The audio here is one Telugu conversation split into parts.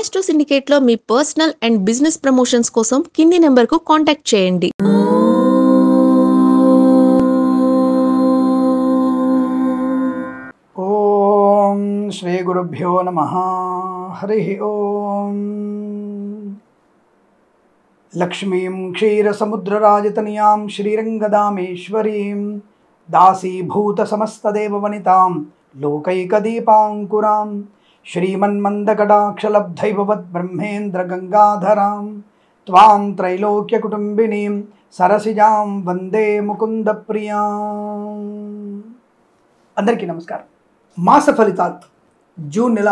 ఆస్ట్రో సిండికేట్లో మీ పర్సనల్ అండ్ బిజినెస్ ప్రమోషన్స్ కోసం కింది నెంబర్కు కాంటాక్ట్ చేయండి. ఓం శ్రీ గురుభ్యో నమః. హరి ఓం. లక్ష్మీం క్షీరసముద్రరాజతనయాం శ్రీరంగదామేశ్వరీం దాసీభూత సమస్తదేవవనితాం లోకైకదీపాంకురాం శ్రీమన్మందకటాక్షలబ్ధైభవద్బ్రహ్మేంద్రగంగాధరాం త్వాం త్రైలోక్యకుటుంబినీం సరసిజాం వందే ముకుందప్రియాం. అందరికీ నమస్కారం. మాస ఫలితాలు జూన్ నెల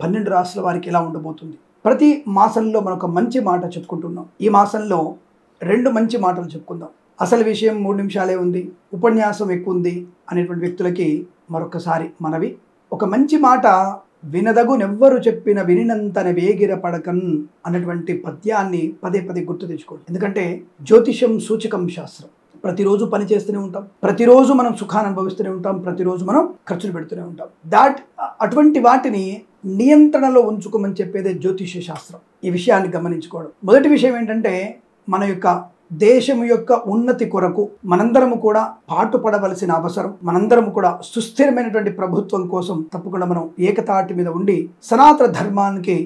12 రాశుల వారికి ఎలా ఉండబోతుంది? ప్రతి మాసంలో మనం ఒక మంచి మాట చెప్పుకుంటున్నాం. ఈ మాసంలో 2 మంచి మాటలు చెప్పుకుందాం. అసలు విషయం 3 నిమిషాలే ఉంది, ఉపన్యాసం ఎక్కువ ఉంది అనేటువంటి వ్యక్తులకి మరొకసారి మనవి. ఒక మంచి మాట వినదగునెవ్వరు చెప్పిన వినినంతన వేగిర పడకన్ అన్నటువంటి పద్యాన్ని పదే పదే గుర్తు తెచ్చుకోండి. ఎందుకంటే జ్యోతిషం సూచకం శాస్త్రం. ప్రతిరోజు పని చేస్తూనే ఉంటాం, ప్రతిరోజు మనం సుఖాన్ని అనుభవిస్తూనే ఉంటాం, ప్రతిరోజు మనం ఖర్చులు పెడుతూనే ఉంటాం. అటువంటి వాటిని నియంత్రణలో ఉంచుకోమని చెప్పేదే జ్యోతిష శాస్త్రం. ఈ విషయాన్ని గమనించుకోవడం. మొదటి విషయం ఏంటంటే, మన యొక్క దేశం యొక్క ఉన్నతి కొరకు మనందరము కూడా పాటుపడవలసిన అవసరం. మనందరము కూడా సుస్థిరమైనటువంటి ప్రభుత్వం కోసం తప్పకుండా మనం ఏకతాటి మీద ఉండి సనాతన ధర్మానికి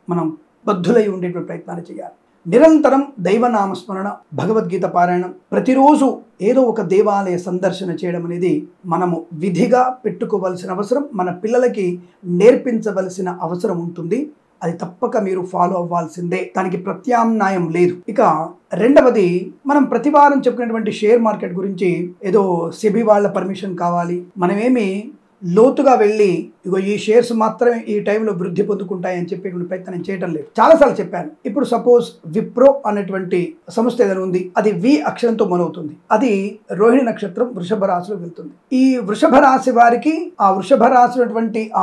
మనం బద్ధులై ఉండేటువంటి ప్రయత్నాన్ని చేయాలి. నిరంతరం దైవనామస్మరణ, భగవద్గీత పారాయణం, ప్రతిరోజు ఏదో ఒక దేవాలయ సందర్శన చేయడం అనేది మనము విధిగా పెట్టుకోవలసిన అవసరం, మన పిల్లలకి నేర్పించవలసిన అవసరం ఉంటుంది. అది తప్పక మీరు ఫాలో అవ్వాల్సిందే, దానికి ప్రత్యామ్నాయం లేదు. ఇక రెండవది, మనం ప్రతి వారం చెప్పుకునేటువంటి షేర్ మార్కెట్ గురించి ఏదో సెబీ వాళ్ళ పర్మిషన్ కావాలి, మనమేమి లోతుగా వెళ్ళి ఇగో ఈ షేర్స్ మాత్రమే ఈ టైంలో వృద్ధి పొందుకుంటాయని చెప్పేటువంటి ప్రయత్నం చేయడం లేదు. చాలాసార్లు చెప్పాను. ఇప్పుడు సపోజ్ విప్రో అనేటువంటి సంస్థ ఏదైనా ఉంది, అది వి అక్షరంతో మొదలవుతుంది, అది రోహిణి నక్షత్రం వృషభ రాశిలో వెళ్తుంది. ఈ వృషభ రాశి వారికి ఆ వృషభ రాశి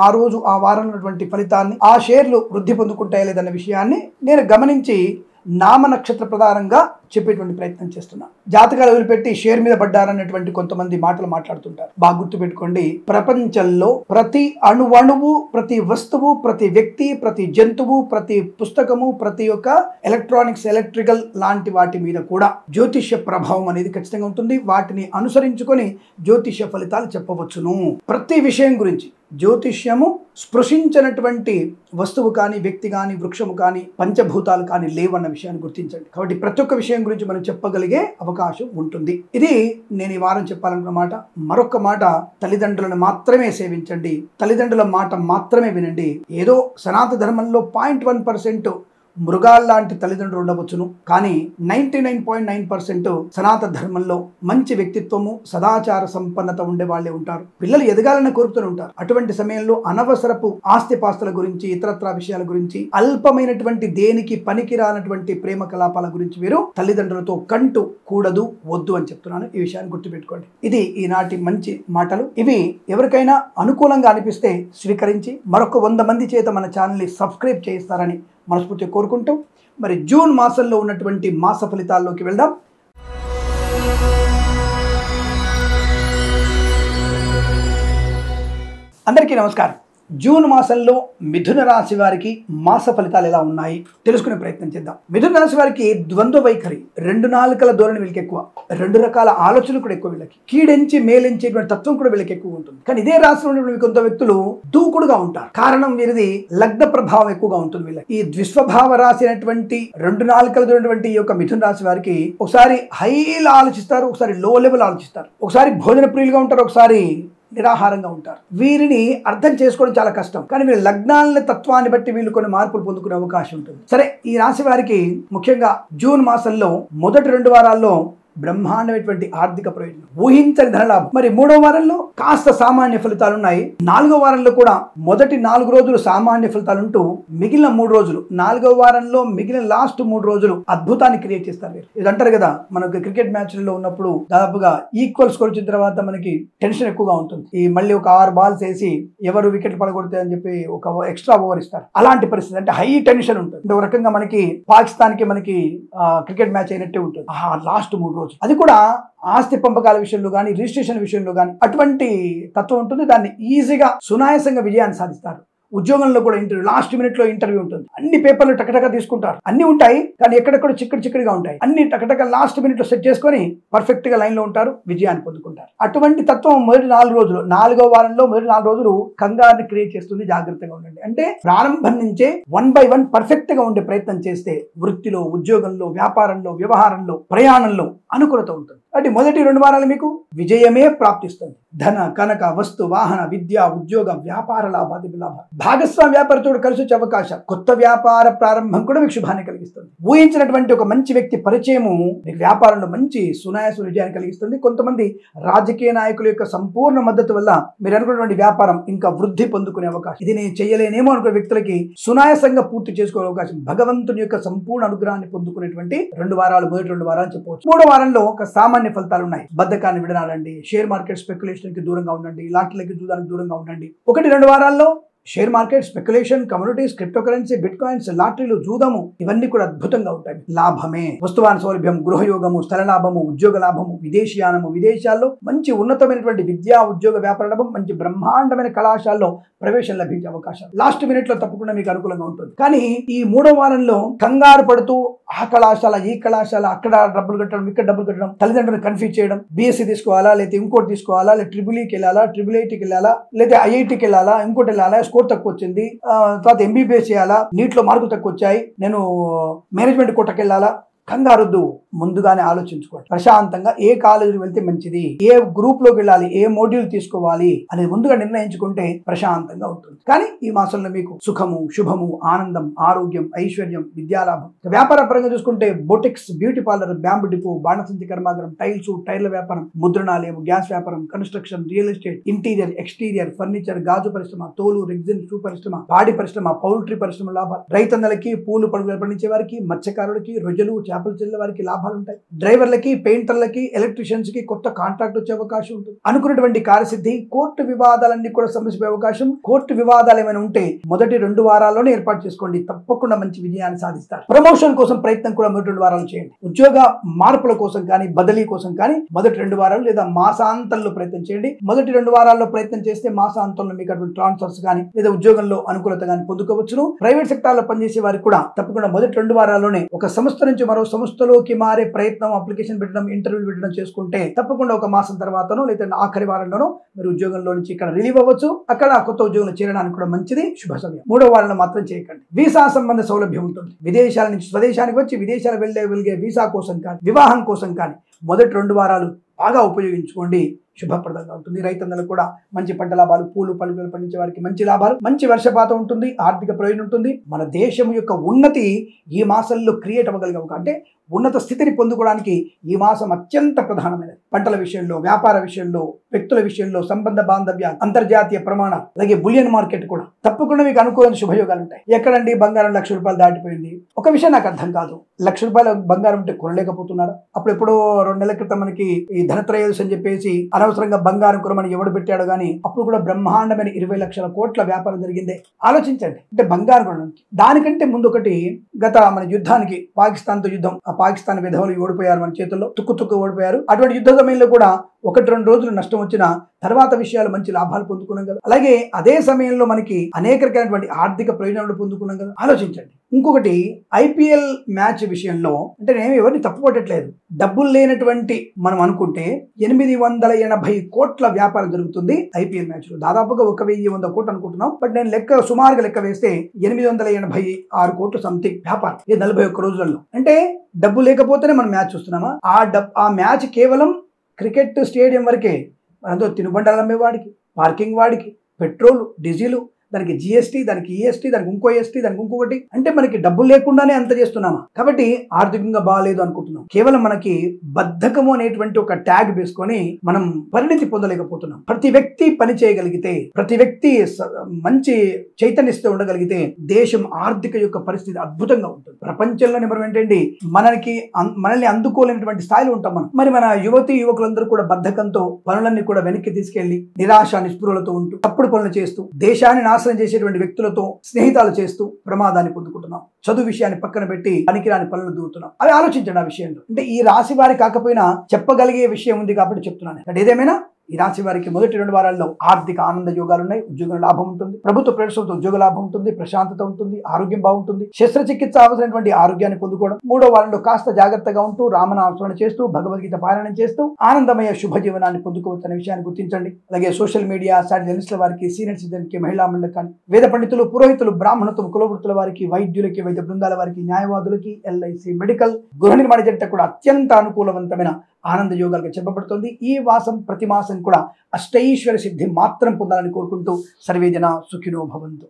ఆ రోజు ఆ వారం ఉన్నటువంటి ఫలితాన్ని, ఆ షేర్లు వృద్ధి పొందుకుంటాయా లేదన్న విషయాన్ని నేను గమనించి నామ నక్షత్ర ప్రధానంగా చెప్పేటువంటి ప్రయత్నం చేస్తున్నా. జాతకాలు వదిలిపెట్టి షేర్ మీద పడ్డారనేటువంటి కొంతమంది మాటలు మాట్లాడుతుంటారు. బాగా గుర్తుపెట్టుకోండి, ప్రపంచంలో ప్రతి అణువణువు, ప్రతి వస్తువు, ప్రతి వ్యక్తి, ప్రతి జంతువు, ప్రతి పుస్తకము, ప్రతి ఒక్క ఎలక్ట్రానిక్స్, ఎలక్ట్రికల్ లాంటి వాటి మీద కూడా జ్యోతిష్య ప్రభావం అనేది ఖచ్చితంగా ఉంటుంది. వాటిని అనుసరించుకొని జ్యోతిష్య ఫలితాలు చెప్పవచ్చును. ప్రతి విషయం గురించి జ్యోతిష్యము స్పృశించినటువంటి వస్తువు కానీ, వ్యక్తి కానీ, వృక్షము కానీ, పంచభూతాలు కానీ లేవన్న విషయాన్ని గుర్తించండి. కాబట్టి ప్రతి ఒక్క విషయం గురించి మనం చెప్పగలిగే అవకాశం ఉంటుంది. ఇది నేను ఈ వారం చెప్పాలనుకున్న మాట. మరొక మాట, తల్లిదండ్రులను మాత్రమే సేవించండి, తల్లిదండ్రుల మాట మాత్రమే వినండి. ఏదో సనాతన ధర్మంలో 0.1% మృగాల్లాంటి తల్లిదండ్రులు ఉండవచ్చును, కానీ 99.9% సనాతన ధర్మంలో మంచి వ్యక్తిత్వము, సదాచార సంపన్నత ఉండే వాళ్ళే ఉంటారు. పిల్లలు ఎదగాలని కోరుతూనే ఉంటారు. అటువంటి సమయంలో అనవసరపు ఆస్తిపాస్తుల గురించి, ఇతరత్రా విషయాల గురించి, అల్పమైనటువంటి దేనికి పనికిరానటువంటి ప్రేమ కలాపాల గురించి మీరు తల్లిదండ్రులతో కంటూ కూడదు, వద్దు అని చెప్తున్నాను. ఈ విషయాన్ని గుర్తుపెట్టుకోండి. ఇది ఈనాటి మంచి మాటలు. ఇవి ఎవరికైనా అనుకూలంగా అనిపిస్తే స్వీకరించి మరొక 100 మంది చేత మన ఛానల్ని సబ్స్క్రైబ్ చేయిస్తారని మనస్ఫూర్తిగా కోరుకుంటూ, మరి జూన్ మాసంలో ఉన్నటువంటి మాస ఫలితాల్లోకి వెళ్దాం. అందరికీ నమస్కారం. జూన్ మాసంలో మిథున రాశి వారికి మాస ఫలితాలు ఎలా ఉన్నాయి తెలుసుకునే ప్రయత్నం చేద్దాం. మిథున రాశి వారికి ద్వంద్వ వైఖరి, 2 నాలుకల ధోరణి వీళ్ళకి ఎక్కువ, 2 రకాల ఆలోచనలు కూడా ఎక్కువ. వీళ్ళకి కీడెంచి మేలించేటువంటి తత్వం కూడా వీళ్ళకి ఎక్కువ ఉంటుంది. కానీ ఇదే రాశిలో ఉన్నటువంటి కొంత వ్యక్తులు దూకుడుగా ఉంటారు. కారణం వీరిది లగ్న ప్రభావం ఎక్కువగా ఉంటుంది. వీళ్ళకి ఈ ద్విస్వభావ రాశి అయినటువంటి 2 నాలుకల ధోరణి ఈ యొక్క మిథున రాశి వారికి ఒకసారి హైలో ఆలోచిస్తారు, ఒకసారి లో లెవెల్ ఆలోచిస్తారు, ఒకసారి భోజన ప్రియులుగా ఉంటారు, ఒకసారి నిరాహారంగా ఉంటారు. వీరిని అర్థం చేసుకోవడం చాలా కష్టం. కానీ వీళ్ళ లగ్నాల తత్వాన్ని బట్టి వీళ్ళు కొన్ని మార్పులు పొందుకునే అవకాశం ఉంటుంది. సరే, ఈ రాశి వారికి ముఖ్యంగా జూన్ మాసంలో మొదటి 2 వారాల్లో బ్రహ్మాండమైనటువంటి ఆర్థిక ప్రయోజనం, ఊహించని ధనలాభం. మరి 3వ వారంలో కాస్త సామాన్య ఫలితాలు ఉన్నాయి. 4వ వారంలో కూడా మొదటి 4 రోజులు సామాన్య ఫలితాలు ఉంటూ మిగిలిన 3 రోజులు, 4వ వారంలో మిగిలిన లాస్ట్ 3 రోజులు అద్భుతాన్ని క్రియేట్ చేస్తారు. ఇది అంటారు కదా, మనకు క్రికెట్ మ్యాచ్లలో ఉన్నప్పుడు దాదాపుగా ఈక్వల్ స్కోర్ వచ్చిన తర్వాత మనకి టెన్షన్ ఎక్కువగా ఉంటుంది. ఈ మళ్ళీ ఒక 6 బాల్స్ వేసి ఎవరు వికెట్ పడగొడితే అని చెప్పి ఒక ఎక్స్ట్రా ఓవర్ ఇస్తారు. అలాంటి పరిస్థితి, అంటే హై టెన్షన్ ఉంటుంది. అంటే ఒక రకంగా మనకి పాకిస్తాన్ కి మనకి క్రికెట్ మ్యాచ్ అయినట్టే ఉంటుంది లాస్ట్ 3 రోజులు. అది కూడా ఆస్తి పంపకాల విషయంలో కానీ, రిజిస్ట్రేషన్ విషయంలో కానీ అటువంటి తత్వం ఉంటుంది. దాన్ని ఈజీగా సునాయాసంగా విజయాన్ని సాధిస్తారు. ఉద్యోగంలో కూడా ఇంటర్వ్యూ, లాస్ట్ మినిట్ లో ఇంటర్వ్యూ ఉంటుంది. అన్ని పేపర్లు టకటక తీసుకుంటారు, అన్ని ఉంటాయి కానీ ఎక్కడెక్కడ చిక్కడిగా ఉంటాయి. అన్ని టకటక లాస్ట్ మినిట్ లో సెట్ చేసుకొని పర్ఫెక్ట్ గా లైన్ లో ఉంటారు, విజయాన్ని పొందుకుంటారు. అటువంటి తత్వం మొదటి 4 రోజులు, 4వ వారంలో మొదటి 4 రోజులు కంగారుని క్రియేట్ చేస్తుంది. జాగ్రత్తగా ఉండండి. అంటే ప్రారంభం నుంచే 1 by 1 పర్ఫెక్ట్ గా ఉండే ప్రయత్నం చేస్తే వృత్తిలో, ఉద్యోగంలో, వ్యాపారంలో, వ్యవహారంలో, ప్రయాణంలో అనుకూలత ఉంటుంది. అంటే మొదటి 2 వారాలు మీకు విజయమే ప్రాప్తిస్తుంది. ధన, కనక, వస్తు, వాహన, విద్య, ఉద్యోగ, వ్యాపార లాభాది లాభాలు, భాగస్వామి వ్యాపారతోడు కలిసి వచ్చే అవకాశం, కొత్త వ్యాపార ప్రారంభం కూడా మీకు శుభాన్ని కలిగిస్తుంది. ఊహించినటువంటి ఒక మంచి వ్యక్తి పరిచయము మీకు వ్యాపారంలో మంచి సునాయాస విజయాన్ని కలిగిస్తుంది. కొంతమంది రాజకీయ నాయకుల యొక్క సంపూర్ణ మద్దతు వల్ల మీరు అనుకున్నటువంటి వ్యాపారం ఇంకా వృద్ధి పొందుకునే అవకాశం, ఇది నేను చేయలేనేమో అనుకునే వ్యక్తులకి సునాయాసంగా పూర్తి చేసుకునే అవకాశం, భగవంతుని యొక్క సంపూర్ణ అనుగ్రహాన్ని పొందుకునేటువంటి 2 వారాలు, మొదటి 2 వారాలు చెప్పవచ్చు. 3వ వారంలో ఒక సామాన్య ఫలితాలు ఉన్నాయి. బద్ధకాన్ని విడనాడండి, షేర్ మార్కెట్ స్పెక్యులేషన్ కి దూరంగా ఉండండి, లాటరీలకి దూరంగా ఉండండి. 1-2 వారాల్లో share market, speculation, communities, cryptocurrency, bitcoins, లాటరీలు, జూదము ఇవన్నీ కూడా అద్భుతంగా ఉంటాయి. లాభమే, వస్తువాన సౌలభ్యం, గృహయోగము, స్థల లాభము, ఉద్యోగ లాభము, విదేశీయానము, విదేశాల్లో మంచి ఉన్నతమైనటువంటి విద్యా, ఉద్యోగ, వ్యాపార లాభం, మంచి బ్రహ్మాండమైన కళాశాలలో ప్రవేశం లభించే అవకాశం లాస్ట్ మినిట్ లో తప్పకుండా మీకు అనుకూలంగా ఉంటుంది. కానీ ఈ 3వ వారంలో కంగారు పడుతూ ఆ కళాశాల, ఈ కళాశాల, అక్కడ డబ్బులు కట్టడం, ఇక్కడ డబ్బులు కట్టడం, తల్లిదండ్రులను కన్ఫ్యూజ్ చేయడం, బీఎస్సీ తీసుకోవాలా, లేకపోతే ఇంకోటి తీసుకోవాలా, లేదా ట్రిపుల్ఈకి వెళ్ళాలా, ట్రిపుల్-ఐటీకి వెళ్ళాలా, లేదా ఐఐటీకి వెళ్ళాలా, ఇంకోటి వెళ్ళాలా, స్కోర్ తక్కువ వచ్చింది, తర్వాత ఎంబీబీఎస్ చేయాలా, నీట్లో మార్కులు తక్కువ వచ్చాయి, నేను మేనేజ్మెంట్ కోటకి వెళ్ళాలా, కంగారొద్దు. ముందుగానే ఆలోచించుకోండి. ప్రశాంతంగా ఏ కాలేజీకి వెళ్తే మంచిది, ఏ గ్రూప్ లోకి వెళ్ళాలి, ఏ మోడ్యూల్ తీసుకోవాలి అనేది ముందుగా నిర్ణయించుకుంటే ప్రశాంతంగా ఉంటుంది. కానీ ఈ మాసంలో మీకు సుఖము, శుభము, ఆనందం, ఆరోగ్యం, ఐశ్వర్యం, విద్యాలాభం. వ్యాపార పరంగా చూసుకుంటే boutiques, beauty parlour, bamboo depot, బాణసంచి కర్మాగారం, టైల్స్, టైర్ల వ్యాపారం, ముద్రణాలయం, గ్యాస్ వ్యాపారం, construction, real estate, interior, exterior, furniture, గాజు పరిశ్రమ, తోలు, రెగ్జిన్, షూ పరిశ్రమ, పాడి పరిశ్రమ, పౌల్ట్రీ పరిశ్రమ లాభాలు, రైతన్నలకి, పూలు పండుగలు పండించే వారికి, మత్స్యకారులకి, రొయ్యలు, చేపలు చెల్లె వారికి లాభాలు ఉంటాయి. డ్రైవర్లకి, పెయింటర్లకి, ఎలక్ట్రీషియన్స్ కి కొత్త కాంట్రాక్ట్ వచ్చే అవకాశం ఉంటుంది. అనుకున్నటువంటి కార్యసిద్ధి, కోర్టు వివాదాలన్నీ కూడా సమస్య అవకాశం. కోర్టు వివాదాలు ఏమైనా ఉంటే మొదటి 2 వారాల్లోనే ఏర్పాటు చేసుకోండి, తప్పకుండా మంచి విజయాన్ని సాధిస్తారు. ప్రమోషన్ కోసం ప్రయత్నం కూడా మొదటి 2 వారాలు చేయండి. ఉద్యోగ మార్పుల కోసం కానీ, బదిలీ కోసం కానీ మొదటి 2 వారాలు లేదా మాసాంతంలో ప్రయత్నం చేయండి. మొదటి 2 వారాల్లో ప్రయత్నం చేస్తే మాసాంతంలో మీకు అటువంటి ట్రాన్స్ఫర్స్ కానీ లేదా ఉద్యోగంలో అనుకూలత కానీ పొందుకోవచ్చును. ప్రైవేట్ సెక్టార్ లో పనిచేసే వారికి కూడా తప్పకుండా మొదటి 2 వారాల్లోనే ఒక సంస్థ నుంచి మరో సంస్థలోకి మారే ప్రయత్నం, అప్లికేషన్ పెట్టడం, ఇంటర్వ్యూ పెట్టడం చేసుకుంటే తప్పకుండా ఒక మాసం తర్వాతనో లేదా ఆఖరి వారంలోనో మీరు ఉద్యోగంలో నుంచి ఇక్కడ రిలీవ్ అవ్వచ్చు. అక్కడ కొత్త ఉద్యోగంలో చేరడానికి కూడా మంచిది, శుభ సమయం. 3వ వారంలో మాత్రం చేయకండి. వీసా సంబంధ సౌలభ్యం ఉంటుంది. విదేశాల నుంచి స్వదేశానికి వచ్చి విదేశాలు వెళ్లే వీసా కోసం కానీ, వివాహం కోసం కానీ మొదటి 2 వారాలు బాగా ఉపయోగించుకోండి, శుభప్రదంగా ఉంటుంది. రైతన్నలకు కూడా మంచి పంట లాభాలు, పూలు పలుకులు పండించే వారికి మంచి లాభాలు, మంచి వర్షపాతం ఉంటుంది, ఆర్థిక ప్రయోజనం ఉంటుంది. మన దేశం యొక్క ఉన్నతి ఈ మాసంలో క్రియేట్ అవ్వగలిగే అంటే ఉన్నత స్థితిని పొందుకోవడానికి ఈ మాసం అత్యంత ప్రధానమైనది. పంటల విషయంలో, వ్యాపార విషయంలో, వ్యక్తుల విషయంలో, సంబంధ బాంధవ్యాలు, అంతర్జాతీయ ప్రమాణాలు, అలాగే బులియన్ మార్కెట్ కూడా తప్పకుండా మీకు అనుకూలమైన శుభయోగాలు ఉంటాయి. ఎక్కడండి బంగారం 1,00,000 రూపాయలు దాటిపోయింది? ఒక విషయం నాకు అర్థం కాదు, 1,00,000 రూపాయల బంగారం ఉంటే కొనలేకపోతున్నారా? అప్పుడు ఎప్పుడో 2 నెలల క్రితం మనకి ఈ ధనత్రయోదశి అని చెప్పేసి అనవసరంగా బంగారం కొనమని ఎవడు పెట్టాడు కానీ అప్పుడు కూడా బ్రహ్మాండమైన 20 లక్షల కోట్ల వ్యాపారం జరిగిందే. ఆలోచించండి. అంటే బంగారం కొనడానికి దానికంటే ముందు ఒకటి, గత మన యుద్ధానికి పాకిస్తాన్తో యుద్ధం, ఆ పాకిస్తాన్ విధవులు ఓడిపోయారు, మన చేతుల్లో తుక్కు ఓడిపోయారు. అటువంటి యుద్ధ సమయంలో కూడా 1-2 రోజులు నష్టం వచ్చిన తర్వాత విషయాలు మంచి లాభాలు పొందుకున్నాం కదా. అలాగే అదే సమయంలో మనకి అనేక రకాలైనటువంటి ఆర్థిక ప్రయోజనాలు పొందుకున్నాం కదా. ఆలోచించండి. ఇంకొకటి, ఐపీఎల్ మ్యాచ్ విషయంలో అంటే నేను ఎవరిని తప్పుపట్టట్లేదు, డబ్బులు లేనటువంటి మనం అనుకుంటే 880 కోట్ల వ్యాపారం జరుగుతుంది ఐపీఎల్ మ్యాచ్ లో. దాదాపుగా 1,100 కోట్లు అనుకుంటున్నాం. బట్ నేను సుమారుగా లెక్క వేస్తే 886 కోట్లు సంథింగ్ వ్యాపారం ఇది 41 రోజులలో. అంటే డబ్బు లేకపోతేనే మనం మ్యాచ్ చూస్తున్నామా? ఆ మ్యాచ్ కేవలం క్రికెట్ స్టేడియం వరకే. అందులో తినుబండాలు అమ్మేవాడికి, పార్కింగ్ వాడికి, పెట్రోల్, డీజిల్, దానికి జిఎస్టీ, దానికి ఈఎస్టీ, దానికి ఇంకో ఎస్టీ, దానికి ఇంకొకటి, అంటే మనకి డబ్బులు లేకుండానే అంత చేస్తున్నామా? కాబట్టి ఆర్థికంగా బాగాలేదు అనుకుంటున్నాం. కేవలం మనకి బద్ధకము అనేటువంటి ఒక ట్యాగ్ వేసుకొని మనం పరిణితి పొందలేకపోతున్నాం. ప్రతి వ్యక్తి పని చేయగలిగితే, ప్రతి వ్యక్తి మంచి చైతన్యతో ఉండగలిగితే దేశం ఆర్థిక యొక్క పరిస్థితి అద్భుతంగా ఉంటుంది. ప్రపంచంలోనే మనం ఏంటండి మనల్ని అందుకోలేనటువంటి స్థాయిలో ఉంటాం మనం. మరి మన యువకులందరూ కూడా బద్ధకంతో పనులన్నీ కూడా వెనక్కి తీసుకెళ్లి నిరాశ నిస్పృహలతో ఉంటూ తప్పుడు పనులు చేస్తూ దేశాన్ని నాశనం చేసేటువంటి వ్యక్తులతో స్నేహితాలు చేస్తూ ప్రమాదాన్ని పొందుకుంటున్నాం. చదువు విషయాన్ని పక్కన పెట్టి పనికిరాని పనులు దూరుతున్నాం. అవి ఆలోచించండి ఆ విషయంలో. అంటే ఈ రాశి వారి కాకపోయినా చెప్పగలిగే విషయం ఉంది కాబట్టి చెప్తున్నాను. అంటే ఏదేమైనా ఈ రాశి వారికి మొదటి 2 వారాల్లో ఆర్థిక ఆనంద యోగాలు ఉన్నాయి. ఉద్యోగ లాభం ఉంటుంది, ప్రభుత్వ ప్రవేశంతో ఉద్యోగ లాభం ఉంటుంది, ప్రశాంతత ఉంటుంది, ఆరోగ్యం బాగుంటుంది, శస్త్రచికిత్స అవసరమైనటువంటి ఆరోగ్యాన్ని పొందుకోవడం. 3వ వారంలో కాస్త జాగ్రత్తగా ఉంటూ రామనామస్మరణ చేస్తూ భగవద్గీత పారాయణం చేస్తూ ఆనందమయ శుభ జీవనాన్ని పొందుకోవచ్చు అనే విషయాన్ని గుర్తించండి. అలాగే సోషల్ మీడియా జర్నలిస్టుల వారికి, సీనియర్ సిటిజన్కి, మహిళా మండలికి కానీ, వేద పండితులు, పురోహితులు, బ్రాహ్మణత్వం, కులవృత్తుల వారికి, వైద్యులకి, వైద్య బృందాల వారికి, న్యాయవాదులకి, ఎల్ఐసి, మెడికల్, గృహ నిర్మాణ జంట కూడా అత్యంత అనుకూలవంతమైన ఆనంద యోగాలుగా చెప్పబడుతుంది. ఈ మాసం ప్రతి మాసం కూడా అష్టైశ్వర్య సిద్ధి మాత్రం పొందాలని కోరుకుంటూ సర్వేజన సుఖినో భవంతు.